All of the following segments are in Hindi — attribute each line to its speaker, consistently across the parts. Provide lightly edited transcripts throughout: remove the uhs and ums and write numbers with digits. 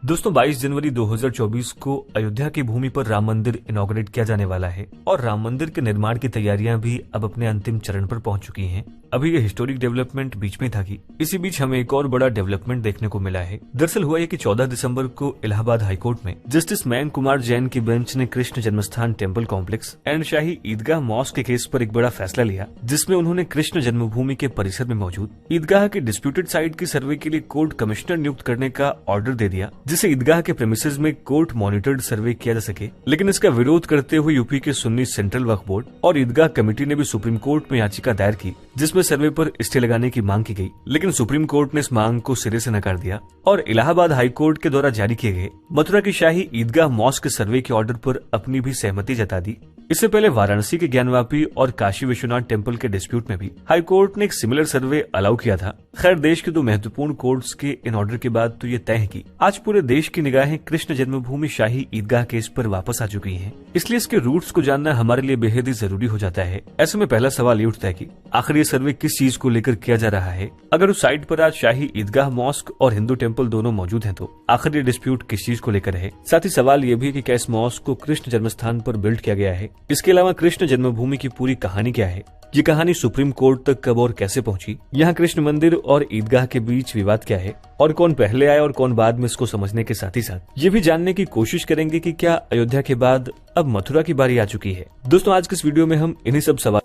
Speaker 1: दोस्तों 22 जनवरी 2024 को अयोध्या की भूमि पर राम मंदिर इनॉग्रेट किया जाने वाला है और राम मंदिर के निर्माण की तैयारियां भी अब अपने अंतिम चरण पर पहुंच चुकी हैं। अभी ये हिस्टोरिक डेवलपमेंट बीच में था कि इसी बीच हमें एक और बड़ा डेवलपमेंट देखने को मिला है। दरअसल हुआ है कि 14 दिसंबर को इलाहाबाद हाईकोर्ट में जस्टिस मयंक कुमार जैन की बेंच ने Krishna Janmasthan temple complex and Shahi Idgah mosque के केस पर एक बड़ा फैसला लिया, जिसमें उन्होंने कृष्ण जन्मभूमि के परिसर में मौजूद ईदगाह के डिस्प्यूटेड साइट की सर्वे के लिए कोर्ट कमिश्नर नियुक्त करने का ऑर्डर दे दिया, जिसे ईदगाह के प्रेमिसेस में कोर्ट मॉनिटर्ड सर्वे किया जा सके। लेकिन इसका विरोध करते हुए यूपी के सुन्नी सेंट्रल वक्फ बोर्ड और ईदगाह कमेटी ने भी सुप्रीम कोर्ट में याचिका दायर की, जिसमें सर्वे पर स्टे लगाने की मांग की गई। लेकिन सुप्रीम कोर्ट ने इस मांग को सिरे से नकार दिया और इलाहाबाद हाई कोर्ट के द्वारा जारी किए गए मथुरा की शाही ईदगाह मॉस्क सर्वे के ऑर्डर पर अपनी भी सहमति जता दी। इससे पहले वाराणसी के ज्ञानवापी और काशी विश्वनाथ टेम्पल के डिस्प्यूट में भी हाई कोर्ट ने एक सिमिलर सर्वे अलाउ किया था। खैर, देश के दो महत्वपूर्ण कोर्ट्स के इन ऑर्डर के बाद तो ये तय है कि आज पूरे देश की निगाहें कृष्ण जन्मभूमि शाही ईदगाह केस पर वापस आ चुकी हैं। इसलिए इसके रूट्स को जानना हमारे लिए बेहद ही जरूरी हो जाता है। ऐसे में पहला सवाल ये उठता है कि आखिर ये सर्वे किस चीज को लेकर किया जा रहा है। अगर उस साइट पर आज शाही ईदगाह मॉस्क और हिंदू टेम्पल दोनों मौजूद हैं, तो आखिर ये डिस्प्यूट किस चीज को लेकर है। साथ ही सवाल ये भी कि क्या इस मॉस्क को कृष्ण जन्मस्थान पर बिल्ड किया गया है। इसके अलावा कृष्ण जन्मभूमि की पूरी कहानी क्या है, ये कहानी सुप्रीम कोर्ट तक कब और कैसे पहुंची, यहाँ कृष्ण मंदिर और ईदगाह के बीच विवाद क्या है और कौन पहले आया और कौन बाद में, इसको समझने के साथ ही साथ ये भी जानने की कोशिश करेंगे कि क्या अयोध्या के बाद अब मथुरा की बारी आ चुकी है। दोस्तों आज के इस वीडियो में हम इन्हीं सब सवाल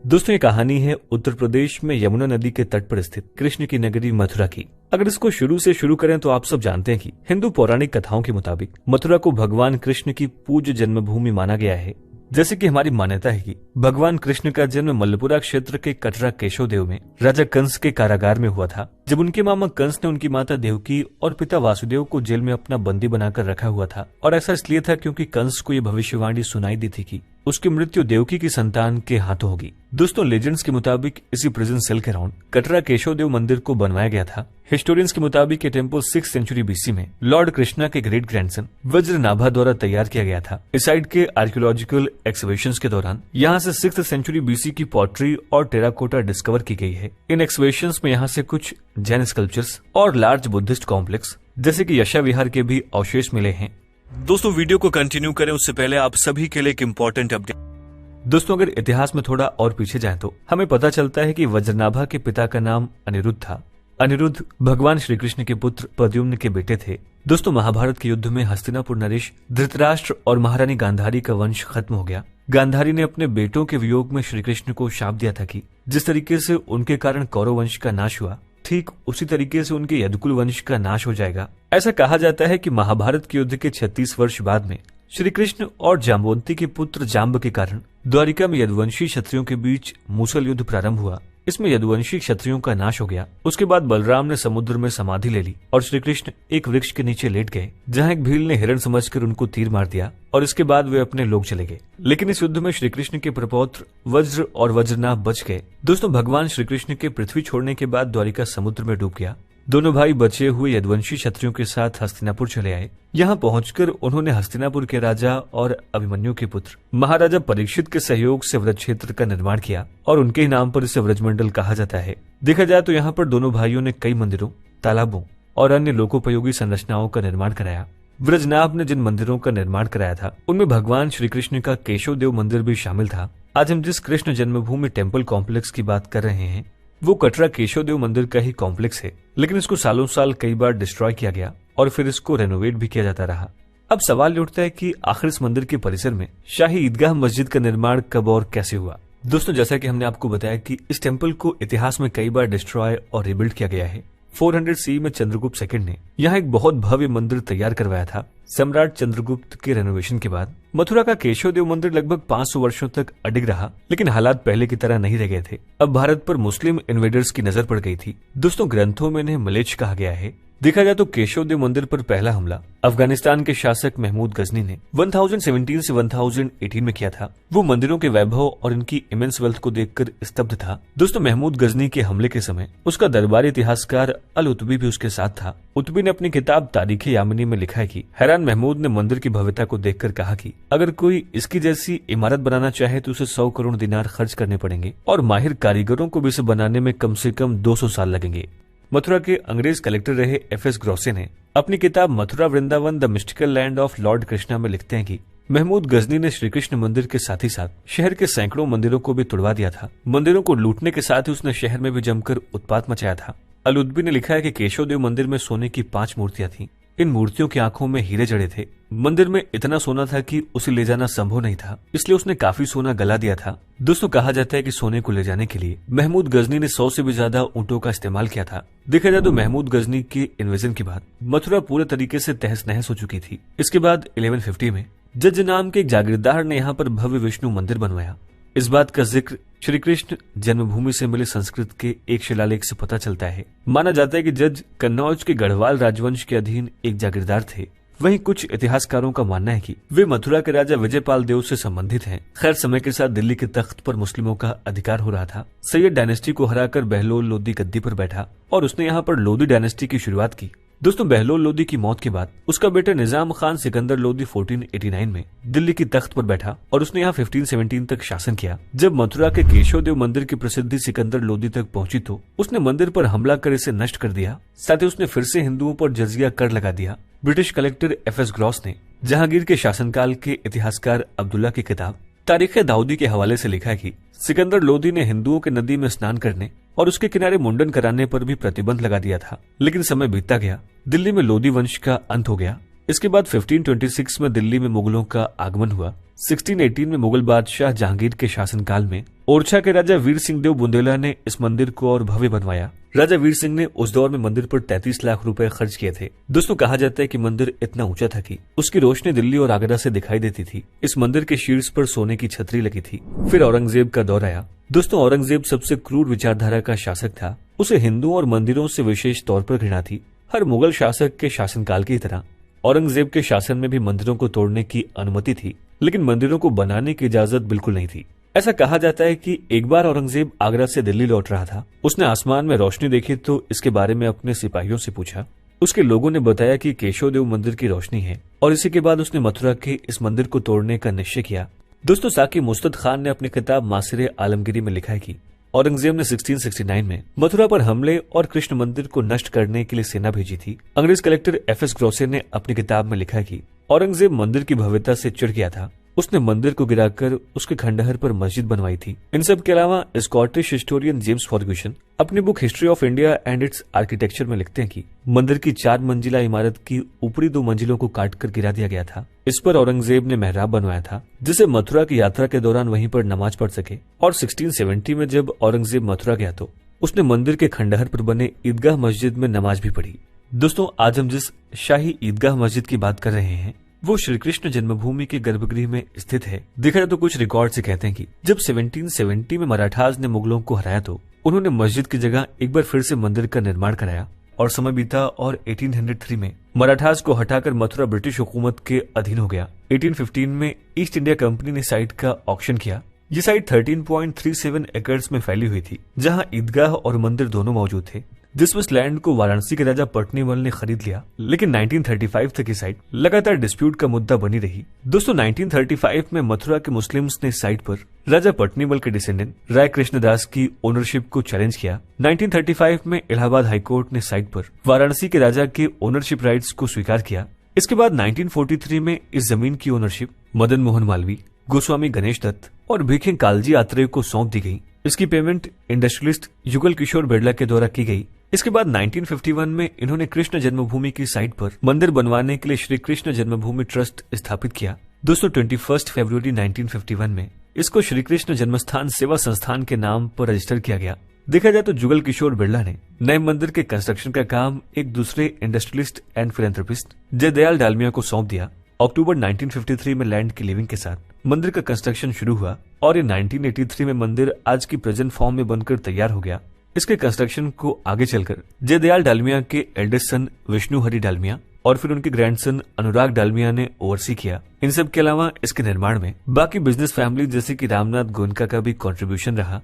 Speaker 1: दोस्तों ये कहानी है उत्तर प्रदेश में यमुना नदी के तट पर स्थित कृष्ण की नगरी मथुरा की। अगर इसको शुरू से शुरू करें तो आप सब जानते हैं कि हिंदू पौराणिक कथाओं के मुताबिक मथुरा को भगवान कृष्ण की पूज्य जन्मभूमि माना गया है। जैसे कि हमारी मान्यता है कि भगवान कृष्ण का जन्म मल्लपुरा क्षेत्र के कटरा केशव देव में राजा कंस के कारागार में हुआ था, जब उनके मामा कंस ने उनकी माता देवकी और पिता वासुदेव को जेल में अपना बंदी बनाकर रखा हुआ था। और ऐसा इसलिए था क्योंकि कंस को ये भविष्यवाणी सुनाई दी थी कि उसकी मृत्यु देवकी की संतान के हाथों होगी। दोस्तों लेजेंड्स के मुताबिक इसी प्रिजन सेल के अराउंड कटरा केशव देव मंदिर को बनवाया गया था। हिस्टोरियंस के मुताबिक ये टेम्पल 6th सेंचुरी बीसी में लॉर्ड कृष्णा के ग्रेट ग्रैंडसन वज्रनाभा द्वारा तैयार किया गया था। इस साइट के आर्कियोलॉजिकल एक्सकवेशंस के दौरान यहाँ से 6th सेंचुरी बीसी की पॉटरी और टेराकोटा डिस्कवर की गई है। इन एक्सकवेशंस में यहाँ से कुछ जैन स्कल्पचर्स और लार्ज बुद्धिस्ट कॉम्प्लेक्स जैसे कि यशा विहार के भी अवशेष मिले हैं। दोस्तों वीडियो को कंटिन्यू करें उससे पहले आप सभी के लिए एक इम्पोर्टेंट अपडेट। दोस्तों अगर इतिहास में थोड़ा और पीछे जाएं तो हमें पता चलता है कि वज्रनाभा के पिता का नाम अनिरुद्ध था। अनिरुद्ध भगवान श्री कृष्ण के पुत्र प्रद्युम्न के बेटे थे। दोस्तों महाभारत के युद्ध में हस्तिनापुर नरेश, धृतराष्ट्र और महारानी गांधारी का वंश खत्म हो गया। गांधारी ने अपने बेटों के वियोग में श्री कृष्ण को शाप दिया था कि जिस तरीके से उनके कारण कौरव वंश का नाश हुआ, ठीक उसी तरीके से उनके यदुकुल वंश का नाश हो जाएगा। ऐसा कहा जाता है कि महाभारत के युद्ध के 36 वर्ष बाद में श्री कृष्ण और जाम्बवंती के पुत्र जाम्ब के कारण द्वारिका में यदुवंशी क्षत्रियों के बीच मूसल युद्ध प्रारंभ हुआ। इसमें यदुवंशी क्षत्रियों का नाश हो गया। उसके बाद बलराम ने समुद्र में समाधि ले ली और श्री कृष्ण एक वृक्ष के नीचे लेट गए, जहाँ एक भील ने हिरण समझकर उनको तीर मार दिया और इसके बाद वे अपने लोग चले गए। लेकिन इस युद्ध में श्री कृष्ण के प्रपौत्र वज्र और वज्रनाभ बच गए। दोस्तों भगवान श्री कृष्ण के पृथ्वी छोड़ने के बाद द्वारिका समुद्र में डूब गया। दोनों भाई बचे हुए यदुवंशी क्षत्रियों के साथ हस्तिनापुर चले आए। यहाँ पहुंचकर उन्होंने हस्तिनापुर के राजा और अभिमन्यु के पुत्र महाराजा परीक्षित के सहयोग से व्रज क्षेत्र का निर्माण किया और उनके ही नाम पर इसे व्रजमंडल कहा जाता है। देखा जाए तो यहाँ पर दोनों भाइयों ने कई मंदिरों, तालाबों और अन्य लोकोपयोगी संरचनाओं का निर्माण कराया। व्रजनाभ ने जिन मंदिरों का निर्माण कराया था उनमें भगवान श्री कृष्ण का केशव देव मंदिर भी शामिल था। आज हम जिस कृष्ण जन्मभूमि टेम्पल कॉम्प्लेक्स की बात कर रहे हैं वो कटरा केशव देव मंदिर का ही कॉम्प्लेक्स है, लेकिन इसको सालों साल कई बार डिस्ट्रॉय किया गया और फिर इसको रेनोवेट भी किया जाता रहा। अब सवाल उठता है कि आखिर इस मंदिर के परिसर में शाही ईदगाह मस्जिद का निर्माण कब और कैसे हुआ। दोस्तों जैसा कि हमने आपको बताया कि इस टेम्पल को इतिहास में कई बार डिस्ट्रॉय और रिबिल्ड किया गया है। 400 CE में चंद्रगुप्त सेकंड ने यहाँ एक बहुत भव्य मंदिर तैयार करवाया था। सम्राट चंद्रगुप्त के रेनोवेशन के बाद मथुरा का केशव देव मंदिर लगभग 500 वर्षों तक अडिग रहा, लेकिन हालात पहले की तरह नहीं रह गए थे। अब भारत पर मुस्लिम इन्वेडर्स की नजर पड़ गई थी। दोस्तों ग्रंथों में इन्हें मलेच्छ कहा गया है। देखा जाए तो केशव देव मंदिर पर पहला हमला अफगानिस्तान के शासक महमूद गजनी ने 1017 से 1018 में किया था। वो मंदिरों के वैभव और इनकी इमेंस वेल्थ को देखकर स्तब्ध था। दोस्तों, महमूद गजनी के हमले के समय उसका दरबारी इतिहासकार अल उतबी भी उसके साथ था। उतबी ने अपनी किताब तारीख-ए यामनी में लिखा है कि हैरान महमूद ने मंदिर की भव्यता को देखकर कहा कि अगर कोई इसकी जैसी इमारत बनाना चाहे तो उसे 100 करोड़ दिनार खर्च करने पड़ेंगे और माहिर कारीगरों को भी इसे बनाने में कम से कम 200 साल लगेंगे। मथुरा के अंग्रेज कलेक्टर रहे एफ.एस. ग्रॉसे ने अपनी किताब Mathura Vrindavan the mystical land of Lord Krishna में लिखते हैं कि महमूद गजनी ने श्री कृष्ण मंदिर के साथ ही साथ शहर के सैकड़ों मंदिरों को भी तुड़वा दिया था। मंदिरों को लूटने के साथ ही उसने शहर में भी जमकर उत्पात मचाया था। अल-उतबी ने लिखा है कि केशव देव मंदिर में सोने की 5 मूर्तियां थीं। इन मूर्तियों की आंखों में हीरे जड़े थे। मंदिर में इतना सोना था कि उसे ले जाना संभव नहीं था, इसलिए उसने काफी सोना गला दिया था। दोस्तों, कहा जाता है कि सोने को ले जाने के लिए महमूद गजनी ने 100 से भी ज्यादा ऊंटों का इस्तेमाल किया था। देखा जाए तो महमूद गजनी के इन्वेजन के बाद मथुरा पूरे तरीके से तहस नहस हो चुकी थी। इसके बाद 1150 में जज नाम के एक जागीरदार ने यहाँ पर भव्य विष्णु मंदिर बनवाया। इस बात का जिक्र श्री कृष्ण जन्मभूमि से मिले संस्कृत के एक शिलालेख से पता चलता है। माना जाता है कि जज कन्नौज के गढ़वाल राजवंश के अधीन एक जागीरदार थे। वहीं कुछ इतिहासकारों का मानना है कि वे मथुरा के राजा विजयपाल देव से संबंधित हैं। खैर, समय के साथ दिल्ली के तख्त पर मुस्लिमों का अधिकार हो रहा था। सैयद डायनेस्टी को हराकर बहलोल लोदी गद्दी पर बैठा और उसने यहाँ पर लोदी डायनेस्टी की शुरुआत की। दोस्तों, बहलोल लोदी की मौत के बाद उसका बेटा निजाम खान सिकंदर लोदी 1489 में दिल्ली की तख्त पर बैठा और उसने यहाँ 1517 तक शासन किया। जब मथुरा के केशव देव मंदिर की प्रसिद्धि सिकंदर लोदी तक पहुंची तो उसने मंदिर पर हमला कर इसे नष्ट कर दिया। साथ ही उसने फिर से हिंदुओं पर जजिया कर लगा दिया। British collector एफ.एस. ग्रॉस ने जहांगीर के शासनकाल के इतिहासकार अब्दुल्ला की किताब तारीख-ए दाऊदी के हवाले से लिखा है कि सिकंदर लोदी ने हिंदुओं के नदी में स्नान करने और उसके किनारे मुंडन कराने पर भी प्रतिबंध लगा दिया था। लेकिन समय बीतता गया, दिल्ली में लोदी वंश का अंत हो गया। इसके बाद 1526 में दिल्ली में मुगलों का आगमन हुआ। 1618 में मुगल बादशाह जहांगीर के शासनकाल में ओरछा के राजा वीर सिंह देव बुंदेला ने इस मंदिर को और भव्य बनवाया। राजा वीर सिंह ने उस दौर में मंदिर पर 33 लाख रुपए खर्च किए थे। दोस्तों, कहा जाता है कि मंदिर इतना ऊंचा था कि उसकी रोशनी दिल्ली और आगरा से दिखाई देती थी। इस मंदिर के शीर्ष पर सोने की छतरी लगी थी। फिर औरंगजेब का दौर आया। दोस्तों, औरंगजेब सबसे क्रूर विचारधारा का शासक था। उसे हिंदुओं और मंदिरों से विशेष तौर पर घृणा थी। हर मुगल शासक के शासनकाल की तरह औरंगजेब के शासन में भी मंदिरों को तोड़ने की अनुमति थी, लेकिन मंदिरों को बनाने की इजाजत बिल्कुल नहीं थी। ऐसा कहा जाता है कि एक बार औरंगजेब आगरा से दिल्ली लौट रहा था। उसने आसमान में रोशनी देखी तो इसके बारे में अपने सिपाहियों से पूछा। उसके लोगों ने बताया कि केशव देव मंदिर की रोशनी है और इसी के बाद उसने मथुरा के इस मंदिर को तोड़ने का निश्चय किया। दोस्तों, साकी मुस्तद खान ने अपनी किताब मासिर आलमगीरी में लिखा है कि औरंगजेब ने 1669 में मथुरा पर हमले और कृष्ण मंदिर को नष्ट करने के लिए सेना भेजी थी। अंग्रेज कलेक्टर एफ.एस. ग्रॉसे ने अपनी किताब में लिखा है कि औरंगजेब मंदिर की भव्यता से चिढ़ गया था। उसने मंदिर को गिराकर उसके खंडहर पर मस्जिद बनवाई थी। इन सब के अलावा स्कॉटिश हिस्टोरियन जेम्स फर्ग्यूसन अपनी book history of India and it's architecture में लिखते हैं कि मंदिर की 4 मंजिला इमारत की ऊपरी 2 मंजिलों को काटकर गिरा दिया गया था। इस पर औरंगजेब ने मेहराब बनवाया था, जिसे मथुरा की यात्रा के दौरान वहीं पर नमाज पढ़ सके। और 1670 में जब औरंगजेब मथुरा गया तो उसने मंदिर के खंडहर पर बने ईदगाह मस्जिद में नमाज भी पढ़ी। दोस्तों, आज हम जिस शाही ईदगाह मस्जिद की बात कर रहे हैं वो श्री कृष्ण जन्मभूमि के गर्भगृह में स्थित है। देखा जाए तो कुछ रिकॉर्ड से कहते हैं कि जब 1770 में मराठास ने मुगलों को हराया तो उन्होंने मस्जिद की जगह एक बार फिर से मंदिर का निर्माण कराया और समय बीता और 1803 में मराठास को हटाकर मथुरा ब्रिटिश हुकूमत के अधीन हो गया। 1815 में ईस्ट इंडिया कंपनी ने साइट का ऑक्शन किया। ये साइट 13.37 एकड़्स में फैली हुई थी, जहां ईदगाह और मंदिर दोनों मौजूद थे। जिस लैंड को वाराणसी के राजा पटनीवल ने खरीद लिया, लेकिन 1935 तक ये साइट लगातार डिस्प्यूट का मुद्दा बनी रही। दोस्तों, 1935 में मथुरा के मुस्लिम्स ने साइट पर राजा पटनीवल के डिसेंडेंट राय कृष्णदास की ओनरशिप को चैलेंज किया। 1935 में इलाहाबाद हाईकोर्ट ने साइट पर वाराणसी के राजा के ओनरशिप राइट्स को स्वीकार किया। इसके बाद 1943 में इस जमीन की ओनरशिप मदन मोहन मालवीय, गोस्वामी गणेश दत्त और भीखें कालजी आत्रेय को सौंप दी गई। इसकी पेमेंट इंडस्ट्रियलिस्ट युगल किशोर बिरला के द्वारा की गई। इसके बाद 1951 में इन्होंने कृष्ण जन्मभूमि की साइट पर मंदिर बनवाने के लिए श्री कृष्ण जन्मभूमि ट्रस्ट स्थापित किया। दोस्तों, 21 फरवरी 1951 में इसको श्री कृष्ण जन्मस्थान सेवा संस्थान के नाम पर रजिस्टर किया गया। देखा जाए तो जुगल किशोर बिरला ने नए मंदिर के कंस्ट्रक्शन का काम एक दूसरे industrialist and philanthropist Jaidayal Dalmia को सौंप दिया। अक्टूबर 1953 में लैंड की लीविंग के साथ मंदिर का कंस्ट्रक्शन शुरू हुआ और ये 1983 में मंदिर आज की प्रेजेंट फॉर्म में बनकर तैयार हो गया। इसके कंस्ट्रक्शन को आगे चलकर जयदयाल डालमिया के एल्डेस्ट सन विष्णु हरि डालमिया और फिर उनके ग्रैंडसन अनुराग डालमिया ने ओवरसी किया। इन सब के अलावा इसके निर्माण में बाकी बिजनेस फैमिली जैसे कि रामनाथ गोयनका का भी कंट्रीब्यूशन रहा।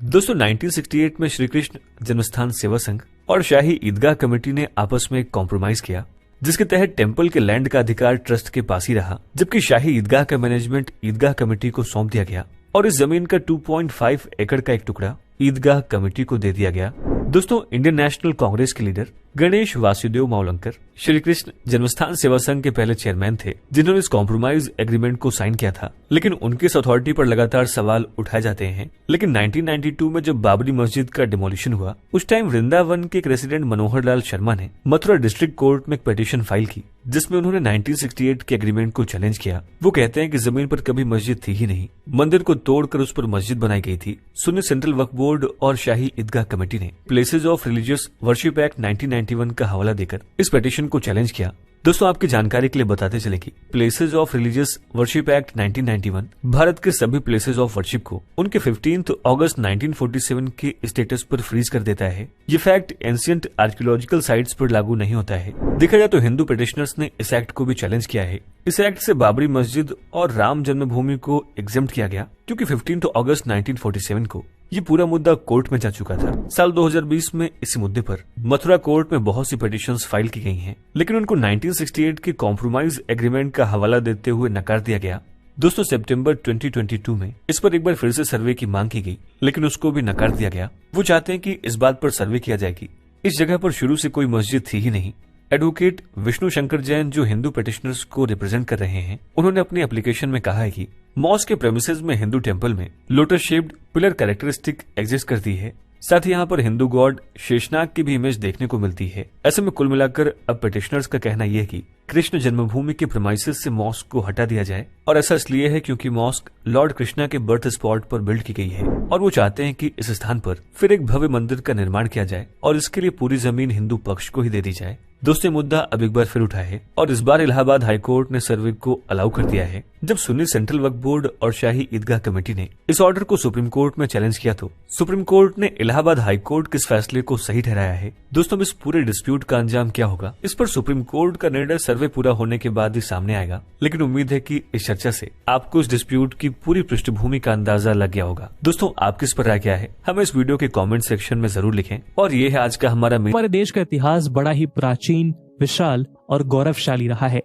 Speaker 1: दोस्तों 1968 में श्री कृष्ण जन्मस्थान सेवा संघ और शाही ईदगाह कमेटी ने आपस में एक कॉम्प्रोमाइज किया, जिसके तहत टेम्पल के लैंड का अधिकार ट्रस्ट के पास ही रहा, जबकि शाही ईदगाह का मैनेजमेंट ईदगाह कमेटी को सौंप दिया गया और इस जमीन का 2.5 एकड़ का एक टुकड़ा ईदगाह कमेटी को दे दिया गया। दोस्तों इंडियन नेशनल कांग्रेस के लीडर गणेश वासुदेव मावलंकर श्री कृष्ण जन्मस्थान सेवा संघ के पहले चेयरमैन थे, जिन्होंने इस कॉम्प्रोमाइज एग्रीमेंट को साइन किया था, लेकिन उनकी इस अथॉरिटी पर लगातार सवाल उठाए जाते हैं। लेकिन 1992 में जब बाबरी मस्जिद का डिमोलिशन हुआ, उस टाइम वृंदावन के एक रेसिडेंट मनोहर लाल शर्मा ने मथुरा डिस्ट्रिक्ट कोर्ट में एक पिटीशन फाइल की, जिसमें उन्होंने 1968 के एग्रीमेंट को चैलेंज किया। वो कहते हैं कि जमीन पर कभी मस्जिद थी ही नहीं, मंदिर को तोड़कर उस पर मस्जिद बनाई गई थी। सुन्नी सेंट्रल वक्फ बोर्ड और शाही ईदगाह कमेटी ने places of religious worship act 1991 का हवाला देकर इस पिटीशन को चैलेंज किया। दोस्तों आपकी जानकारी के लिए बताते चले कि places of religious worship act 1991 Bharat के सभी प्लेसेज ऑफ वर्शिप को उनके 15 अगस्त 1947 के स्टेटस पर फ्रीज कर देता है। ये फैक्ट एंशिएंट आर्कियोलॉजिकल साइट्स पर लागू नहीं होता है। देखा जाए तो हिंदू पिटिशनर्स ने इस एक्ट को भी चैलेंज किया है। इस एक्ट से बाबरी मस्जिद और राम जन्मभूमि को एग्जेम्प्ट किया गया, क्योंकि 15 अगस्त 1947 को ये पूरा मुद्दा कोर्ट में जा चुका था। साल 2020 में इसी मुद्दे पर मथुरा कोर्ट में बहुत सी पिटीशंस फाइल की गई हैं, लेकिन उनको 1968 के कॉम्प्रोमाइज एग्रीमेंट का हवाला देते हुए नकार दिया गया। दोस्तों सितंबर 2022 में इस पर एक बार फिर से सर्वे की मांग की गई, लेकिन उसको भी नकार दिया गया। वो चाहते हैं कि इस बात पर सर्वे किया जाए कि इस जगह पर शुरू से कोई मस्जिद थी ही नहीं। एडवोकेट विष्णु शंकर जैन, जो हिंदू पिटिशनर्स को रिप्रेजेंट कर रहे हैं, उन्होंने अपनी एप्लीकेशन में कहा है कि मॉस्क के प्रेमिसेस में हिंदू टेम्पल में lotus shaped pillar characteristic exist करती है। साथ ही यहाँ पर हिंदू गॉड शेषनाग की भी इमेज देखने को मिलती है। ऐसे में कुल मिलाकर अब पिटिशनर्स का कहना यह है कि कृष्ण जन्मभूमि के प्रेमाइसेस से मॉस्क को हटा दिया जाए, और ऐसा इसलिए है क्योंकि मॉस्क लॉर्ड कृष्णा के बर्थ स्पॉट पर बिल्ड की गई है और वो चाहते हैं कि इस स्थान पर फिर एक भव्य मंदिर का निर्माण किया जाए और इसके लिए पूरी जमीन हिंदू पक्ष को ही दे दी जाए। दोस्तों मुद्दा अब एक बार फिर उठा है और इस बार इलाहाबाद हाईकोर्ट ने सर्वे को अलाउ कर दिया है। जब सुन्नी सेंट्रल वक्फ बोर्ड और शाही ईदगाह कमेटी ने इस ऑर्डर को सुप्रीम कोर्ट में चैलेंज किया, तो सुप्रीम कोर्ट ने इलाहाबाद हाईकोर्ट के इस फैसले को सही ठहराया है। दोस्तों इस पूरे डिस्प्यूट का अंजाम क्या होगा, इस पर सुप्रीम कोर्ट का निर्णय सर्वे पूरा होने के बाद ही सामने आएगा, लेकिन उम्मीद है कि इस चर्चा से आपको इस डिस्प्यूट की पूरी पृष्ठभूमि का अंदाजा लग गया होगा। दोस्तों आपकी इस पर राय क्या है, हमें इस वीडियो के कॉमेंट सेक्शन में जरूर लिखें। और ये है आज का हमारे
Speaker 2: देश का इतिहास बड़ा ही प्राचीन, विशाल और गौरवशाली रहा है।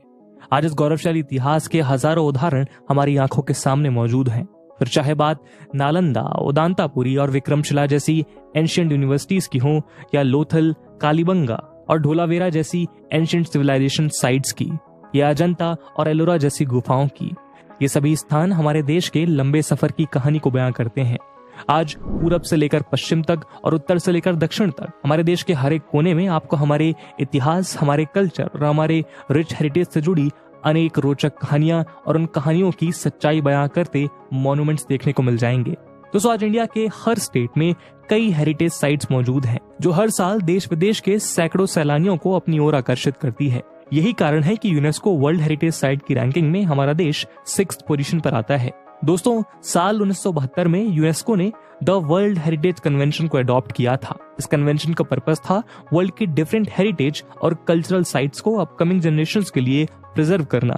Speaker 2: आज इस गौरवशाली इतिहास के हजारों उदाहरण हमारी आंखों के सामने मौजूद हैं। फिर चाहे बात नालंदा, उदांतापुरी और विक्रमशिला जैसी एंशिएंट यूनिवर्सिटीज की हो, या लोथल, कालीबंगा और ढोलावेरा जैसी एंशिएंट सिविलाइजेशन साइट्स की, या अजंता और एलोरा जैसी गुफाओं की, ये सभी स्थान हमारे देश के लंबे सफर की कहानी को बयां करते हैं। आज पूरब से लेकर पश्चिम तक और उत्तर से लेकर दक्षिण तक हमारे देश के हर एक कोने में आपको हमारे इतिहास, हमारे कल्चर और हमारे रिच हेरिटेज से जुड़ी अनेक रोचक कहानियां और उन कहानियों की सच्चाई बयां करते मॉन्यूमेंट्स देखने को मिल जाएंगे। दोस्तों आज इंडिया के हर स्टेट में कई हेरिटेज साइट्स मौजूद हैं, जो हर साल देश विदेश के सैकड़ों सैलानियों को अपनी ओर आकर्षित करती है। यही कारण है कि यूनेस्को वर्ल्ड हेरिटेज साइट की रैंकिंग में हमारा देश 6th पोजीशन पर आता है। दोस्तों साल 1972 में यूनेस्को ने द वर्ल्ड हेरिटेज कन्वेंशन को अडॉप्ट किया था। इस कन्वेंशन का पर्पस था वर्ल्ड की डिफरेंट हेरिटेज और कल्चरल साइट्स को अपकमिंग जनरेशंस के लिए प्रिजर्व करना।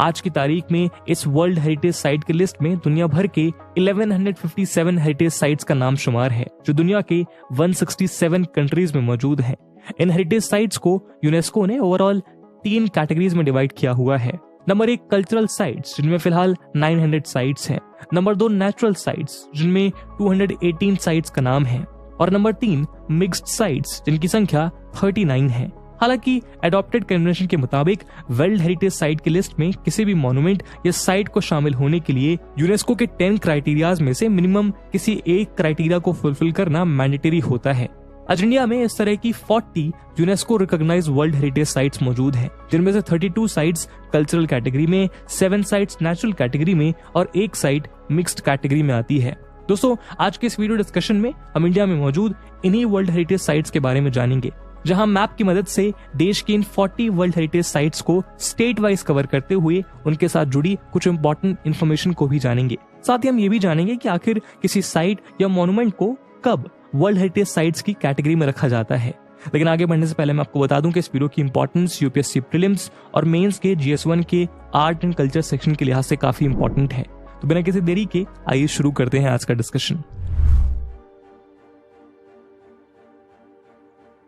Speaker 2: आज की तारीख में इस वर्ल्ड हेरिटेज साइट की लिस्ट में दुनिया भर के 1157 हेरिटेज साइट्स का नाम शुमार है, जो दुनिया के 167 कंट्रीज में मौजूद हैं। इन हेरिटेज साइट्स को यूनेस्को ने ओवरऑल 3 कैटेगरीज में डिवाइड किया हुआ है। नंबर 1 कल्चरल साइट्स, जिनमें फिलहाल 900 साइट्स हैं। नंबर 2 नेचुरल साइट्स, जिनमें 218 साइट्स का नाम है। और नंबर 3 मिक्स्ड साइट्स, जिनकी संख्या 39 है। हालांकि एडॉप्टेड कन्वेंशन के मुताबिक वर्ल्ड हेरिटेज साइट की लिस्ट में किसी भी मॉन्यूमेंट या साइट को शामिल होने के लिए यूनेस्को के 10 क्राइटेरियाज में से मिनिमम किसी एक क्राइटेरिया को फुलफिल करना मैंडेटरी होता है। आज इंडिया में इस तरह की 40 UNESCO recognised world heritage sites मौजूद हैं, जिनमें से 32 साइट्स कल्चरल कैटेगरी में, 7 साइट्स नेचुरल कैटेगरी में और 1 साइट मिक्स्ड कैटेगरी में आती है। दोस्तों आज के इस वीडियो डिस्कशन में हम इंडिया में मौजूद इन्हीं वर्ल्ड हेरिटेज साइट्स के बारे में जानेंगे, जहां मैप की मदद से देश की इन 40 वर्ल्ड हेरिटेज साइट्स को स्टेट वाइज कवर करते हुए उनके साथ जुड़ी कुछ इंपॉर्टेंट इन्फॉर्मेशन को भी जानेंगे। साथ ही हम ये भी जानेंगे कि आखिर किसी साइट या मॉन्यूमेंट को कब वर्ल्ड हेरिटेज साइट्स की कैटेगरी में रखा जाता है। लेकिन आगे बढ़ने से पहले मैं आपको बता दूं कि इस वीडियो की इंपॉर्टेंस यूपीएससी प्रीलिम्स और मेंस के GS1 के आर्ट एंड कल्चर सेक्शन के लिहाज से काफी इंपॉर्टेंट है। तो बिना किसी देरी के आइए शुरू करते हैं आज का डिस्कशन।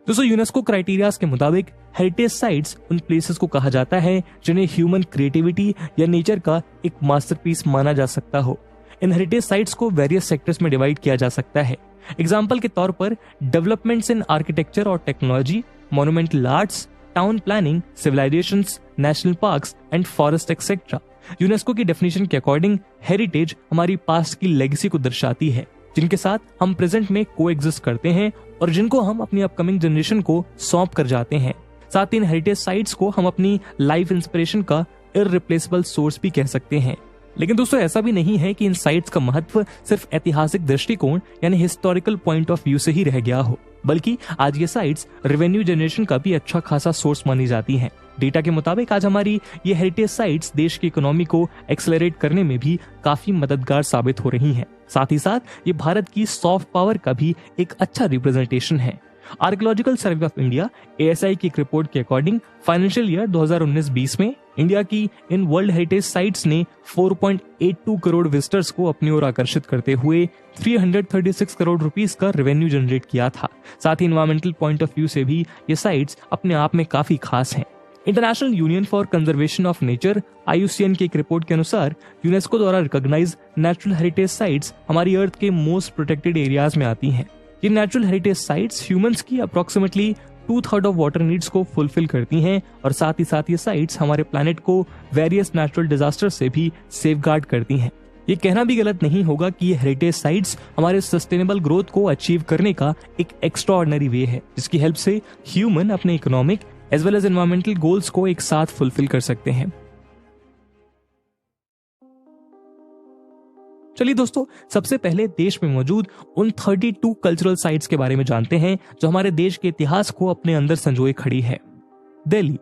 Speaker 2: दोस्तों, यूनेस्को क्राइटेरियाज के मुताबिक हेरिटेज साइट्स उन प्लेसेस को कहा जाता है जिन्हें ह्यूमन क्रिएटिविटी या नेचर का एक मास्टरपीस माना जा सकता हो। इन हेरिटेज साइट्स को वेरियस सेक्टर्स में डिवाइड किया जा सकता है। एग्जाम्पल के तौर पर डेवलपमेंट्स इन आर्किटेक्चर और technology, monumental arts, town planning, civilisations, national parks and forest etcetera. UNESCO की डेफिनेशन के अकॉर्डिंग हेरिटेज हमारी पास्ट की लेगेसी को दर्शाती है, जिनके साथ हम प्रेजेंट में कोएग्जिस्ट करते हैं और जिनको हम अपनी अपकमिंग जनरेशन को सौंप कर जाते हैं। साथ ही इन हेरिटेज साइट्स को हम अपनी लाइफ इंस्पिरेशन का इररिप्लेसेबल सोर्स भी कह सकते हैं। लेकिन दोस्तों, ऐसा भी नहीं है कि इन साइट्स का महत्व सिर्फ ऐतिहासिक दृष्टिकोण यानी हिस्टोरिकल पॉइंट ऑफ व्यू से ही रह गया हो, बल्कि आज ये साइट्स रेवेन्यू जनरेशन का भी अच्छा खासा सोर्स मानी जाती हैं। डेटा के मुताबिक आज हमारी ये हेरिटेज साइट्स देश की इकोनॉमी को एक्सेलरेट करने में भी काफी मददगार साबित हो रही हैं। साथ ही साथ ये भारत की सॉफ्ट पावर का भी एक अच्छा रिप्रेजेंटेशन है। Archaeological survey of India ASI की एक रिपोर्ट के अकॉर्डिंग फाइनेंशियल ईयर 2019-20 में इंडिया की इन वर्ल्ड हेरिटेज साइट्स ने 4.82 करोड़ विजिटर्स को अपनी ओर आकर्षित करते हुए 336 करोड़ रुपीस का रेवेन्यू जनरेट किया था। साथ ही इन्वायरमेंटल पॉइंट ऑफ व्यू से भी ये साइट्स अपने आप में काफी खास हैं। International union for conservation of nature IUCN की एक रिपोर्ट के अनुसार यूनेस्को द्वारा रिकॉग्नाइज नेचुरल हेरिटेज साइट्स हमारी अर्थ के मोस्ट प्रोटेक्टेड एरियाज में आती हैं। ये नेचुरल हेरिटेज साइट्स ह्यूमंस की अप्रोक्सीमेटली 2/3 ऑफ वाटर नीड्स को फुलफिल करती हैं और साथ ही साथ ये साइट्स हमारे प्लैनेट को वेरियस नेचुरल डिजास्टर से भी सेफगार्ड करती हैं। ये कहना भी गलत नहीं होगा कि ये हेरिटेज साइट्स हमारे सस्टेनेबल ग्रोथ को अचीव करने का एक एक्स्ट्राऑर्डिनरी वे है, जिसकी हेल्प से ह्यूमन अपने economic as well as environmental goals को एक साथ फुलफिल कर सकते हैं। चलिए दोस्तों, सबसे पहले देश में मौजूद उन 32 कल्चरल साइट्स के बारे में जानते हैं जो हमारे देश के इतिहास को अपने अंदर संजोए खड़ी है। दिल्ली।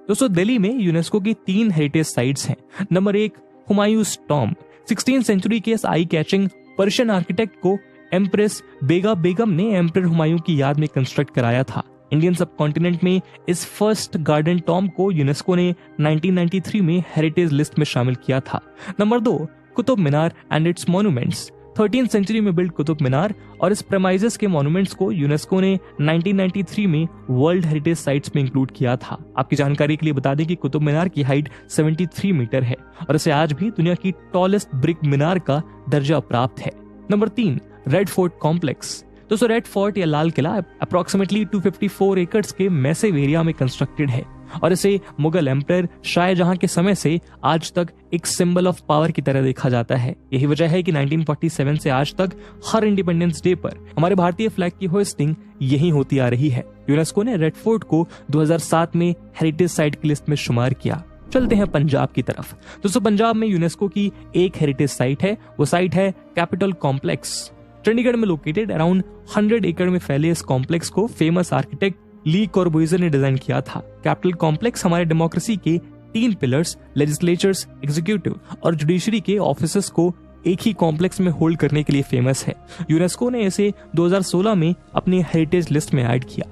Speaker 2: दोस्तों, दिल्ली में यूनेस्को की 3 हेरिटेज साइट्स हैं। Number 1, Humayun's tomb. 16th century के इस आई कैचिंग पर्शियन आर्किटेक्ट को एम्प्रेस बेगा बेगम ने एम्परर हुमायूं की याद में कंस्ट्रक्ट कराया था। इंडियन सब कॉन्टिनेंट में इस फर्स्ट गार्डन टॉम्ब को यूनेस्को ने 1993 में हेरिटेज लिस्ट में शामिल किया था। Number 2, Qutub Minar and its monuments. 13th century में बिल्ड कुतुब मीनार और इस प्रेमाइजेस के मॉन्यूमेंट्स को यूनेस्को ने 1993 में वर्ल्ड हेरिटेज साइट्स में इंक्लूड किया था। आपकी जानकारी के लिए बता दें कि कुतुब मीनार की हाइट 73 मीटर है और इसे आज भी दुनिया की टॉलेस्ट ब्रिक मीनार का दर्जा प्राप्त है। Number 3, red fort complex. दोस्तों, रेड फोर्ट या लाल किला अप्रोक्सीमेटली 254 एकर्स के मैसिव एरिया में कंस्ट्रक्टेड है और इसे मुगल एम्परर शाहजहां के समय से आज तक एक सिंबल ऑफ पावर की तरह देखा जाता है। यही वजह है कि 1947 से आज तक हर इंडिपेंडेंस डे पर हमारे भारतीय फ्लैग की होस्टिंग यही होती आ रही है। यूनेस्को ने रेड फोर्ट को 2007 में हेरिटेज साइट की लिस्ट में शुमार किया। चलते हैं पंजाब की तरफ। दोस्तों, पंजाब में यूनेस्को की एक हेरिटेज साइट है। वो साइट है कैपिटल कॉम्प्लेक्स। चंडीगढ़ में लोकेटेड अराउंड 100 एकड़ में फैले इस कॉम्प्लेक्स को फेमस आर्किटेक्ट ली कॉर्बुज़िएर ने डिजाइन किया था। कैपिटल कॉम्प्लेक्स हमारे डेमोक्रेसी के 3 पिलर्स लेजिस्लेचर्स, एग्जीक्यूटिव और जुडिशरी के ऑफिसर्स को एक ही कॉम्प्लेक्स में होल्ड करने के लिए फेमस है। यूनेस्को ने इसे 2016 में अपनी हेरिटेज लिस्ट में ऐड किया।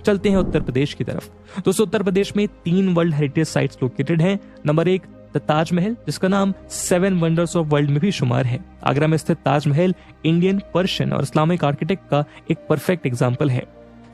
Speaker 2: चलते हैं उत्तर प्रदेश की तरफ। दोस्तों, उत्तर प्रदेश में 3 वर्ल्ड हेरिटेज साइट्स लोकेटेड हैं। नंबर 1, द ताजमहल, जिसका नाम 7 वंडर्स ऑफ वर्ल्ड में भी शुमार है। आगरा में स्थित ताजमहल इंडियन, पर्शियन और इस्लामिक आर्किटेक्ट का एक परफेक्ट एग्जाम्पल है।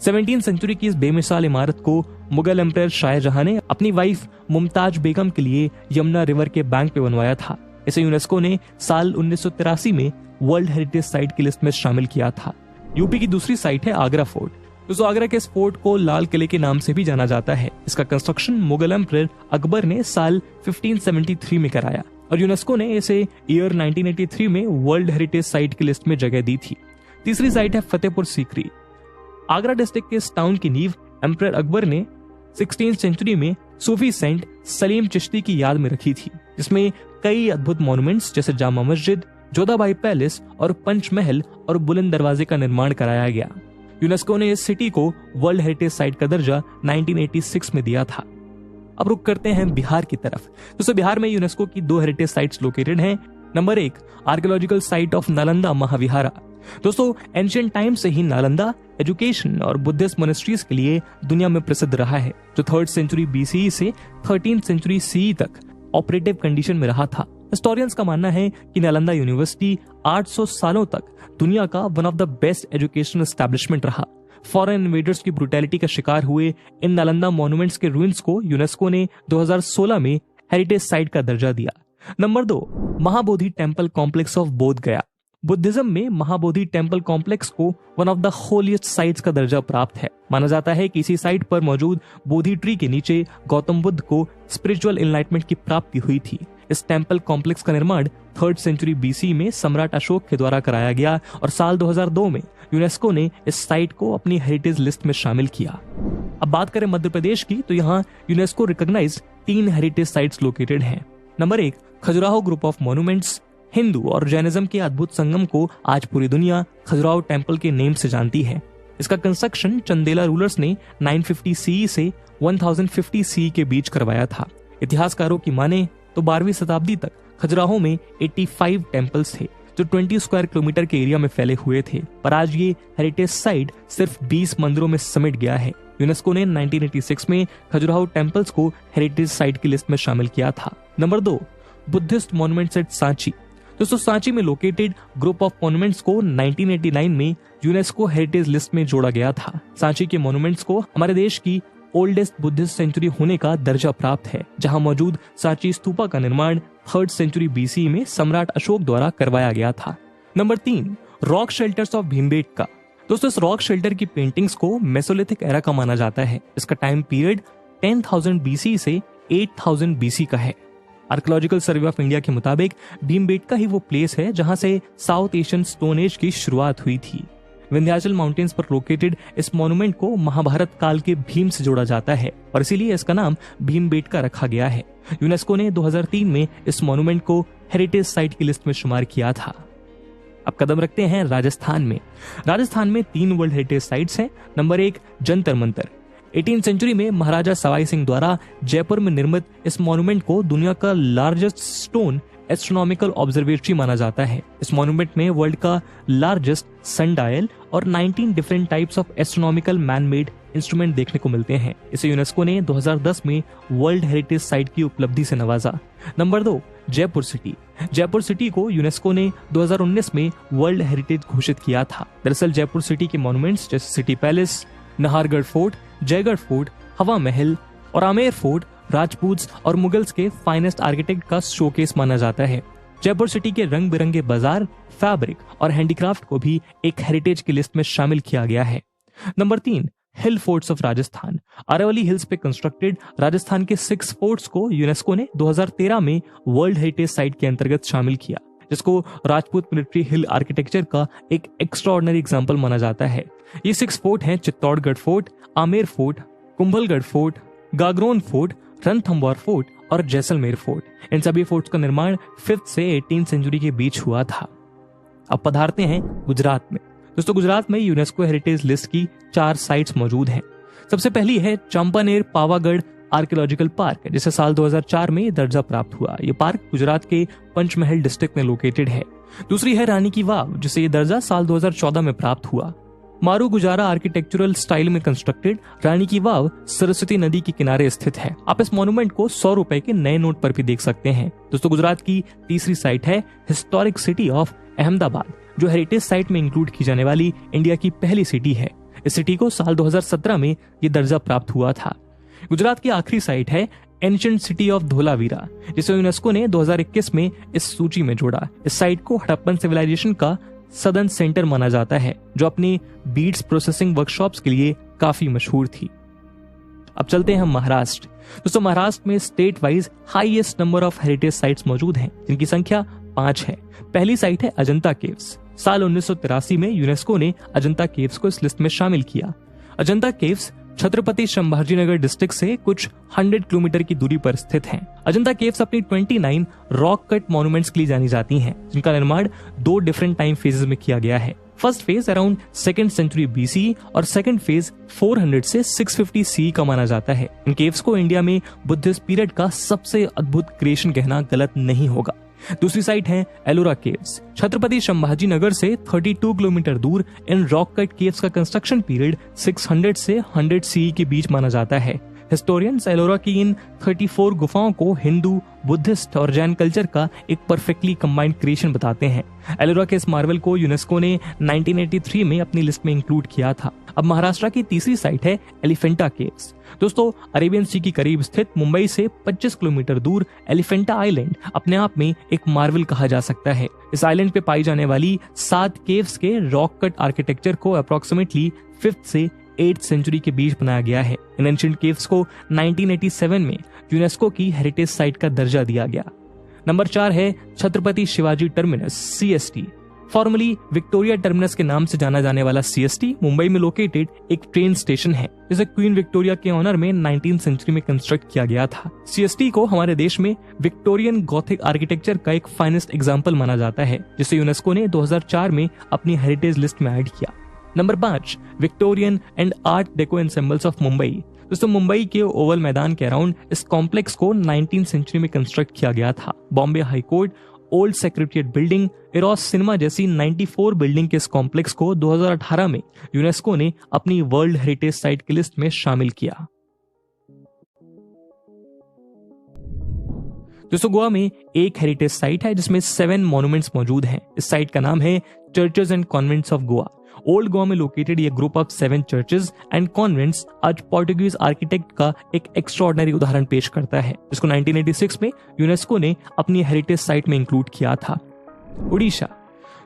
Speaker 2: 17th सेंचुरी की इस बेमिसाल इमारत को मुगल एम्परर शाहजहां ने अपनी वाइफ मुमताज बेगम के लिए यमुना रिवर के बैंक पे बनवाया था। इसे यूनेस्को ने साल 1983 में वर्ल्ड हेरिटेज साइट की लिस्ट में शामिल किया था। यूपी की दूसरी साइट है आगरा फोर्ट। दोस्तों, आगरा के इस फोर्ट को लाल किले के नाम से भी जाना जाता है। इसका कंस्ट्रक्शन मुगल एम्परर अकबर ने साल 1573 में कराया और यूनेस्को ने इसे ईयर 1983 में वर्ल्ड हेरिटेज साइट की लिस्ट में जगह दी थी। तीसरी साइट है फतेहपुर सीकरी। आगरा डिस्ट्रिक्ट के इस टाउन की नींव एम्परर अकबर ने 16th सेंचुरी में सूफी सेंट सलीम चिश्ती की याद में रखी थी, जिसमें कई अद्भुत मॉन्यूमेंट्स जैसे जामा मस्जिद, जोधाबाई पैलेस और पंचमहल और बुलंद दरवाजे का निर्माण कराया गया। यूनेस्को ने इस सिटी को वर्ल्ड हेरिटेज साइट का दर्जा 1986 में दिया था। अब रुक करते हैं बिहार की तरफ। दोस्तों, बिहार में यूनेस्को की 2 हेरिटेज साइट्स लोकेटेड हैं। Number 1, archaeological site of Nalanda Mahavihara. दोस्तों, एंशिएंट टाइम से ही नालंदा एजुकेशन और बुद्धिस्ट मोनेस्ट्रीज के लिए दुनिया में प्रसिद्ध रहा है, जो 3rd सेंचुरी BCE से 13th सेंचुरी CE तक ऑपरेटिव कंडीशन में रहा था। हिस्टोरियंस का मानना है कि नालंदा यूनिवर्सिटी 800 सालों तक दुनिया का one of the best educational establishment रहा। फॉरेन इन्वेडर्स की ब्रुटैलिटी का शिकार हुए इन नालंदा मॉन्यूमेंट्स के रूइंस को यूनेस्को ने 2016 में हेरिटेज साइट का दर्जा दिया। Number 2, Mahabodhi temple complex of बोध गया। बुद्धिज्म में महाबोधि टेम्पल कॉम्प्लेक्स को one of the holiest sites का दर्जा प्राप्त है। माना जाता है कि इसी साइट पर मौजूद बोधि ट्री के नीचे गौतम बुद्ध को स्पिरिचुअल एनलाइटमेंट की प्राप्ति हुई थी। इस टेम्पल कॉम्प्लेक्स का निर्माण 3rd सेंचुरी BC में सम्राट अशोक के द्वारा कराया गया और साल 2002 में यूनेस्को ने इस साइट को अपनी हेरिटेज लिस्ट में शामिल किया। अब बात करें मध्य प्रदेश की, तो यहाँ UNESCO recognized 3 heritage sites located हैं। Number 1, Khajuraho group of monuments. Hindu और जैनिज्म के अद्भुत संगम को आज पूरी दुनिया खजुराहो टेम्पल के नेम से जानती है। इसका कंस्ट्रक्शन चंदेला रूलर्स ने 950 CE से 1050 CE के बीच करवाया था। इतिहासकारों की माने तो 12वीं शताब्दी तक खजुराहो में 85 टेम्पल्स थे, जो 20 स्क्वायर किलोमीटर के एरिया में फैले हुए थे, पर आज ये हेरिटेज साइट सिर्फ 20 मंदिरों में समेट गया है। यूनेस्को ने 1986 में खजुराहो टेम्पल्स को हेरिटेज साइट की लिस्ट में शामिल किया था। Number 2, Buddhist monuments at Sanchi. दोस्तों, सांची में लोकेटेड ग्रुप ऑफ मॉन्यूमेंट्स को 1989 में यूनेस्को हेरिटेज लिस्ट में जोड़ा गया था। सांची के मॉन्यूमेंट्स को हमारे देश की ओल्डेस्ट बुद्धिस्ट सेंचुरी होने का दर्जा प्राप्त है, जहां मौजूद सांची स्तूपा का निर्माण 3rd सेंचुरी BC में सम्राट अशोक द्वारा करवाया गया था। Number 3, rock shelters of Bhimbetka. दोस्तों, इस रॉक शेल्टर की पेंटिंग्स को मेसोलिथिक एरा का माना जाता है। इसका टाइम पीरियड 10,000 BC से 8,000 BC का है। आर्कियोलॉजिकल सर्वे ऑफ इंडिया के मुताबिक भीमबेटका ही वो प्लेस है जहां से साउथ एशियन स्टोन एज की शुरुआत हुई थी। विंध्याचल माउंटेन्स पर लोकेटेड इस मॉन्यूमेंट को महाभारत काल के भीम से जोड़ा जाता है और इसीलिए इसका नाम भीमबेटका रखा गया है। यूनेस्को ने 2003 में इस मॉन्यूमेंट को हेरिटेज साइट की लिस्ट में शुमार किया था। अब कदम रखते हैं राजस्थान में। राजस्थान में 3 वर्ल्ड हेरिटेज साइट्स हैं। Number 1, Jantar Mantar. 18th century में महाराजा सवाई सिंह द्वारा जयपुर में निर्मित इस मॉन्यूमेंट को दुनिया का लार्जेस्ट स्टोन एस्ट्रोनॉमिकल ऑब्जर्वेटरी माना जाता है। इस मॉन्यूमेंट में वर्ल्ड का लार्जेस्ट सनडायल और 19 different types of astronomical man made instrument देखने को मिलते हैं। इसे यूनेस्को ने 2010 में वर्ल्ड हेरिटेज साइट की उपलब्धि से नवाजा। Number 2, Jaipur city. Jaipur city को यूनेस्को ने 2019 में वर्ल्ड हेरिटेज घोषित किया था। दरअसल जयपुर सिटी के मॉन्यूमेंट्स जैसे city palace, Nahargarh fort, Jaigarh fort, हवा महल और आमेर फोर्ट राजपूत्स और मुगल्स के फाइनेस्ट आर्किटेक्ट का शोकेस माना जाता है। जयपुर सिटी के रंग बिरंगे बाजार, फैब्रिक और हैंडीक्राफ्ट को भी एक हेरिटेज की लिस्ट में शामिल किया गया है। Number 3, hill forts of Rajasthan. Aravalli hills पे कंस्ट्रक्टेड राजस्थान के 6 फोर्ट्स को यूनेस्को ने 2013 में वर्ल्ड हेरिटेज साइट के अंतर्गत शामिल किया, जिसको राजपूत मिलिट्री हिल आर्किटेक्चर का एक एक्स्ट्राऑर्डिनरी एग्जाम्पल माना जाता है। ये 6 फोर्ट हैं Chittorgarh fort, Amer fort, Kumbhalgarh fort, Gagron fort, Ranthambore fort और जैसलमेर फोर्ट। इन सभी फोर्ट्स का निर्माण 5th से 18th सेंचुरी के बीच हुआ था। अब पधारते हैं गुजरात में। दोस्तों, गुजरात में यूनेस्को हेरिटेज लिस्ट की 4 साइट्स मौजूद हैं। सबसे पहली है चंपानेर पावागढ़ आर्कियोलॉजिकल पार्क, जिसे साल 2004 में दर्जा प्राप्त हुआ। ये पार्क गुजरात के पंचमहल डिस्ट्रिक्ट में लोकेटेड है। दूसरी है रानी की वाव, जिसे ये दर्जा साल 2014 में प्राप्त हुआ। मारू गुजारा आर्किटेक्चरल स्टाइल में कंस्ट्रक्टेड रानी की वाव सरस्वती नदी के किनारे स्थित है। आप इस मॉन्यूमेंट को 100 रुपए के नए नोट पर भी देख सकते हैं। दोस्तों, गुजरात की तीसरी साइट है हिस्टोरिक सिटी ऑफ अहमदाबाद, जो हेरिटेज साइट में इंक्लूड की जाने वाली इंडिया की पहली सिटी है। इस सिटी को साल 2017 में ये दर्जा प्राप्त हुआ था। गुजरात की आखिरी साइट है एंशिएंट सिटी ऑफ धोलावीरा, जिसे यूनेस्को ने 2021 में इस सूची में जोड़ा। इस साइट को हड़प्पन सिविलाइजेशन का सदर्न सेंटर माना जाता है, जो अपने बीड्स प्रोसेसिंग वर्कशॉप्स के लिए काफी मशहूर थी। अब चलते हैं महाराष्ट्र। दोस्तों, महाराष्ट्र में state wise highest number of heritage sites मौजूद हैं, जिनकी संख्या 5 है। पहली साइट है अजंता केव्स। साल 1983 में यूनेस्को ने अजंता केव्स को इस लिस्ट में शामिल किया। अजंता केव्स छत्रपति संभाजीनगर डिस्ट्रिक्ट से कुछ 100 किलोमीटर की दूरी पर स्थित हैं। अजंता केव्स अपनी 29 रॉक कट मॉन्यूमेंट्स के लिए जानी जाती हैं, जिनका निर्माण 2 डिफरेंट टाइम फेजेस में किया गया है। First phase around 2nd century BC और सेकंड फेज 400 से 650 CE का माना जाता है। इन केव्स को इंडिया में बुद्धिस्ट पीरियड का सबसे अद्भुत क्रिएशन कहना गलत नहीं होगा। दूसरी साइट है एलोरा केव्स। छत्रपति संभाजी नगर से 32 किलोमीटर दूर इन रॉक कट केव्स का कंस्ट्रक्शन पीरियड 600 से 100 सीई के बीच माना जाता है। हिस्टोरियंस एलोरा की इन 34 गुफाओं को हिंदू, बुद्धिस्ट और जैन कल्चर का एक परफेक्टली कंबाइंड क्रिएशन बताते हैं। एलोरा के इस मार्वल को यूनेस्को ने 1983 में अपनी लिस्ट में इंक्लूड किया था। अब महाराष्ट्र की तीसरी साइट है एलिफेंटा केव्स। दोस्तों, अरेबियन सी के करीब स्थित मुंबई से 25 किलोमीटर दूर एलिफेंटा आइलैंड अपने आप में एक मार्वल कहा जा सकता है। इस आइलैंड पे पाई जाने वाली 7 केव्स के रॉक कट आर्किटेक्चर को अप्रोक्सीमेटली 5th से 8th सेंचुरी के बीच बनाया गया है। इन एंशिएंट केव्स को 1987 में यूनेस्को की हेरिटेज साइट का दर्जा दिया गया। नंबर 4 है Chhatrapati Shivaji terminus CST। Formally Victoria terminus के नाम से जाना जाने वाला CST मुंबई में लोकेटेड एक ट्रेन स्टेशन है, जिसे क्वीन विक्टोरिया के ऑनर में 19th सेंचुरी में कंस्ट्रक्ट किया गया था। CST को हमारे देश में विक्टोरियन गॉथिक आर्किटेक्चर का एक फाइनेस्ट एग्जाम्पल माना जाता है, जिसे यूनेस्को ने 2004 में अपनी हेरिटेज लिस्ट में ऐड किया। Number 5 Victorian and art deco ensembles of Mumbai. दोस्तों, मुंबई के ओवल मैदान के अराउंड इस कॉम्प्लेक्स को 19th सेंचुरी में कंस्ट्रक्ट किया गया था। Bombay high court, old secretariat building, arrows cinema जैसी 94 बिल्डिंग के इस कॉम्प्लेक्स को 2018 में यूनेस्को ने अपनी वर्ल्ड हेरिटेज साइट की लिस्ट में शामिल किया। दोस्तों, गोवा में एक हेरिटेज साइट है जिसमें 7 मॉन्यूमेंट्स मौजूद हैं। इस साइट का नाम है churches and convents of Goa. Old Goa में लोकेटेड ये group of 7 churches and convents आज पोर्टुगीज आर्किटेक्ट का एक एक्स्ट्राऑर्डिनरी उदाहरण पेश करता है, जिसको 1986 में यूनेस्को ने अपनी हेरिटेज साइट में इंक्लूड किया था। उड़ीसा।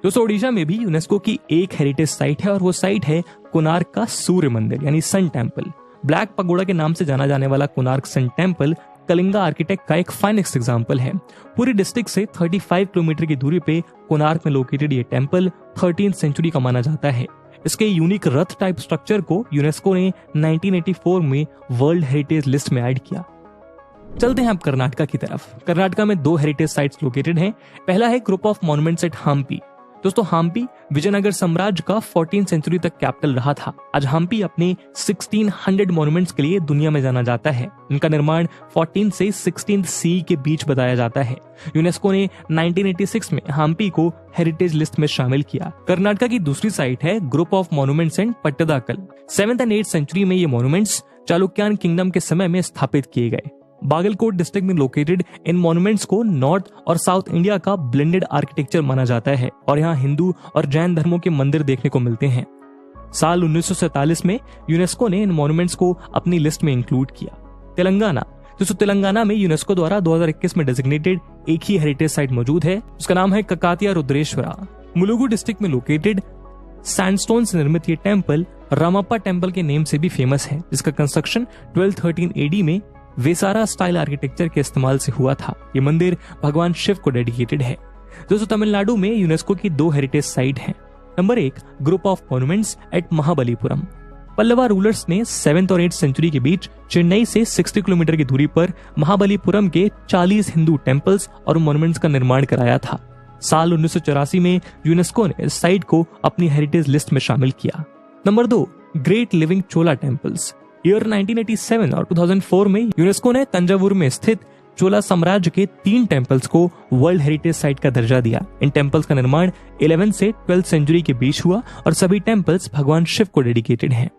Speaker 2: दोस्तों, उड़ीसा में भी यूनेस्को की एक हेरिटेज साइट है और वो साइट है कोणार्क का सूर्य मंदिर यानी सन टेम्पल। ब्लैक पगोड़ा के नाम से जाना जाने वाला Konark sun temple Kalinga architect का एक फाइनेस्ट एग्जाम्पल है। पूरी डिस्ट्रिक्ट से 35 किलोमीटर की दूरी पे कोणार्क में लोकेटेड ये टेम्पल 13th सेंचुरी का माना जाता है। इसके यूनिक रथ टाइप स्ट्रक्चर को यूनेस्को ने 1984 में वर्ल्ड हेरिटेज लिस्ट में ऐड किया। चलते हैं अब कर्नाटका की तरफ। कर्नाटका में 2 हेरिटेज साइट्स लोकेटेड हैं। पहला है group of monuments at Hampi. दोस्तों, हम्पी विजयनगर साम्राज्य का 14th सेंचुरी तक कैपिटल रहा था। आज हम्पी अपने 1600 मॉन्यूमेंट्स के लिए दुनिया में जाना जाता है। इनका निर्माण 14th से 16th CE के बीच बताया जाता है। यूनेस्को ने 1986 में हम्पी को हेरिटेज लिस्ट में शामिल किया। कर्नाटका की दूसरी साइट है group of monuments and Pattadakal. 7th and 8th century में ये मॉन्यूमेंट्स चालुक्यान किंगडम के समय में स्थापित किए गए। बागलकोट डिस्ट्रिक्ट में लोकेटेड इन मॉन्यूमेंट्स को नॉर्थ और साउथ इंडिया का ब्लेंडेड आर्किटेक्चर माना जाता है और यहाँ हिंदू और जैन धर्मों के मंदिर देखने को मिलते हैं। साल 1947 में यूनेस्को ने इन मॉन्यूमेंट्स को अपनी लिस्ट में इंक्लूड किया। तेलंगाना। दोस्तों, तेलंगाना में यूनेस्को द्वारा 2021 में डेजिग्नेटेड एक ही हेरिटेज साइट मौजूद है, उसका नाम है ककातिया रुद्रेश्वरा। मुलुगु डिस्ट्रिक्ट में लोकेटेड सैंडस्टोन से निर्मित ये टेम्पल रामप्पा टेम्पल के नेम से भी फेमस है, जिसका कंस्ट्रक्शन 1213 AD में वेसारा स्टाइल आर्किटेक्चर के इस्तेमाल से हुआ था। ये मंदिर भगवान शिव को डेडिकेटेड है। दोस्तों, तमिलनाडु में यूनेस्को की 2 हेरिटेज साइट हैं। Number 1 group of monuments eight Mahabalipuram. Pallava rulers ने 7th और 8th सेंचुरी के बीच चेन्नई से 60 किलोमीटर की दूरी पर महाबलीपुरम के 40 हिंदू टेम्पल्स और मॉन्यूमेंट्स का निर्माण कराया था। साल 1984 में यूनेस्को ने इस साइट को अपनी हेरिटेज लिस्ट में शामिल किया। नंबर 2 ग्रेट लिविंग चोला टेम्पल्स। ईयर 1987 और 2004 में यूनेस्को ने तंजावुर में स्थित चोला साम्राज्य के 3 टेम्पल्स को वर्ल्ड हेरिटेज साइट का दर्जा दिया। इन टेम्पल्स का निर्माण 11th से 12th सेंचुरी के बीच हुआ और सभी टेम्पल्स भगवान शिव को डेडिकेटेड हैं।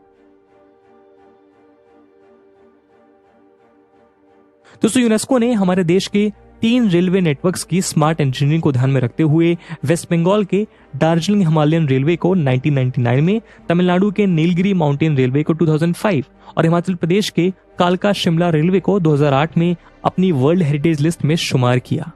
Speaker 2: दोस्तों, यूनेस्को ने हमारे देश के 3 रेलवे नेटवर्क्स की स्मार्ट इंजीनियरिंग को ध्यान में रखते हुए वेस्ट बंगाल के दार्जिलिंग हिमालयन रेलवे को 1999 में, तमिलनाडु के नीलगिरी माउंटेन रेलवे को 2005 और हिमाचल प्रदेश के कालका शिमला रेलवे को 2008 में अपनी वर्ल्ड हेरिटेज लिस्ट में शुमार किया।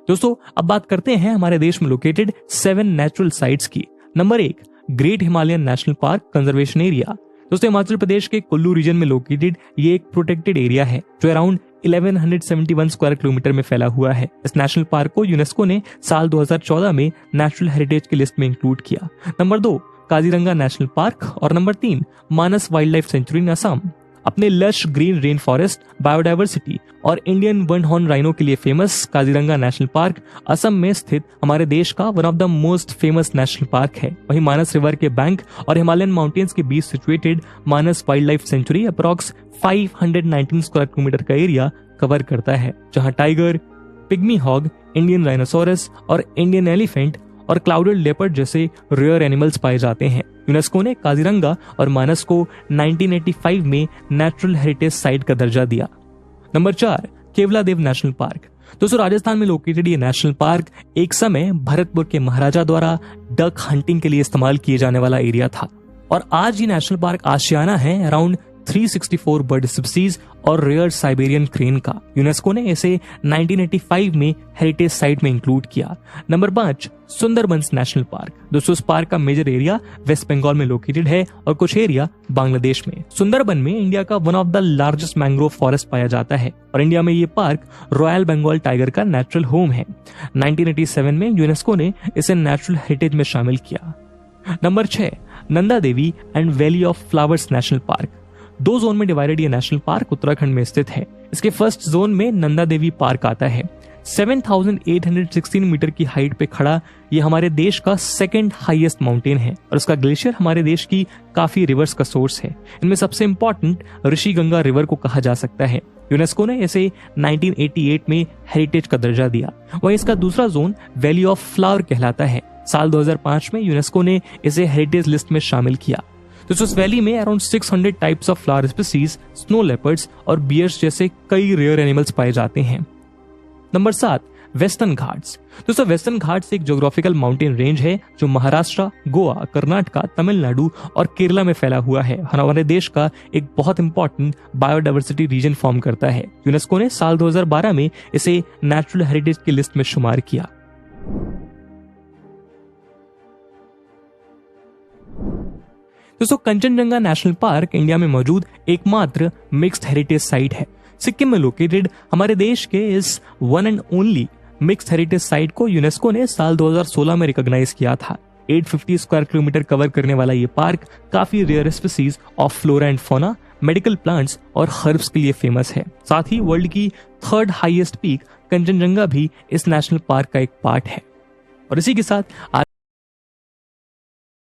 Speaker 2: दोस्तों, अब बात करते हैं हमारे देश में लोकेटेड 7 नेचुरल साइट्स की। Number 1 great Himalayan national park conservation area. दोस्तों, हिमाचल प्रदेश के कुल्लू रीजन में लोकेटेड ये एक प्रोटेक्टेड एरिया है जो अराउंड 1171 स्क्वायर किलोमीटर में फैला हुआ है। इस नेशनल पार्क को यूनेस्को ने साल 2014 में नेशनल हेरिटेज की लिस्ट में इंक्लूड किया। नंबर 2 काजीरंगा नेशनल पार्क और नंबर 3 मानस वाइल्ड लाइफ सेंचुरी इन असम। अपने lush green rain forest, biodiversity और इंडियन वन हॉर्न राइनो के लिए famous Kaziranga national park Assam में स्थित हमारे देश का one of the most famous national park है। वहीं मानस रिवर के बैंक और हिमालयन माउंटेन्स के बीच सिचुएटेड मानस wild life sanctuary approx 519 square kilometre का एरिया कवर करता है, जहां tiger, pygmy hog, Indian rhinoceros और इंडियन एलिफेंट और क्लाउडेड लेपर्ड जैसे रेयर एनिमल्स पाए जाते हैं। यूनेस्को ने काजीरंगा और मानस को 1985 में नेचुरल हेरिटेज साइट का दर्जा दिया। Number 4, Keoladeo national park. दोस्तों, राजस्थान में लोकेटेड ये नेशनल पार्क एक समय भरतपुर के महाराजा द्वारा डक हंटिंग के लिए इस्तेमाल किए जाने वाला एरिया था और आज ये नेशनल पार्क आशियाना है अराउंड 364 बर्ड स्पीसीज और रेयर साइबेरियन क्रेन का। यूनेस्को ने इसे 1985 में हेरिटेज साइट में इंक्लूड किया। Number 5, Sundarbans national park. दोस्तों, इस पार्क का मेजर एरिया वेस्ट बंगाल में लोकेटेड है और कुछ एरिया बांग्लादेश में। सुंदरबन में इंडिया का one of the largest mangrove forest पाया जाता है और इंडिया में ये पार्क रॉयल बंगाल टाइगर का नेचुरल होम है। 1987 में यूनेस्को ने इसे नेचुरल हेरिटेज में शामिल किया। Number 6, Nanda Devi and valley of flowers national park. 2 zone में डिवाइडेड ये नेशनल पार्क उत्तराखंड में स्थित है। इसके फर्स्ट जोन में नंदा देवी पार्क आता है। 7,816 मीटर की हाइट पे खड़ा ये हमारे देश का सेकंड हाईएस्ट माउंटेन है और इसका ग्लेशियर हमारे देश की काफी रिवर्स का सोर्स है। इनमें सबसे इंपॉर्टेंट ऋषि गंगा रिवर को कहा जा सकता है। यूनेस्को ने इसे 1988 में हेरिटेज का दर्जा दिया। वहीं इसका दूसरा जोन वैली ऑफ फ्लावर कहलाता है। साल 2005 में यूनेस्को ने इसे हेरिटेज लिस्ट में शामिल किया। तो इस वैली में around 600 types of flower species, snow leopards और बियर्स जैसे कई रेयर एनिमल्स पाए जाते हैं। Number 7, western Ghats. दोस्तों, वेस्टर्न घाट्स एक ज्योग्राफिकल माउंटेन रेंज है जो महाराष्ट्र, गोवा, कर्नाटका, तमिलनाडु और केरला में फैला हुआ है। हमारे देश का एक बहुत इंपॉर्टेंट बायोडायवर्सिटी रीजन फॉर्म करता है। यूनेस्को ने साल 2012 में इसे नेचुरल हेरिटेज की लिस्ट में शुमार किया। दोस्तों, कंचनजंगा नेशनल पार्क इंडिया में मौजूद एकमात्र मिक्स्ड हेरिटेज साइट है। सिक्किम में लोकेटेड हमारे देश के इस one and only mixed heritage site को यूनेस्को ने साल 2016 में रिकॉग्नाइज किया था। 850 स्क्वायर किलोमीटर कवर करने वाला ये पार्क काफी rare species of flora and fauna, medical plants और हर्ब्स के लिए फेमस है। साथ ही वर्ल्ड की 3rd हाईएस्ट पीक कंचनजंगा भी इस नेशनल पार्क का एक पार्ट है। और इसी के साथ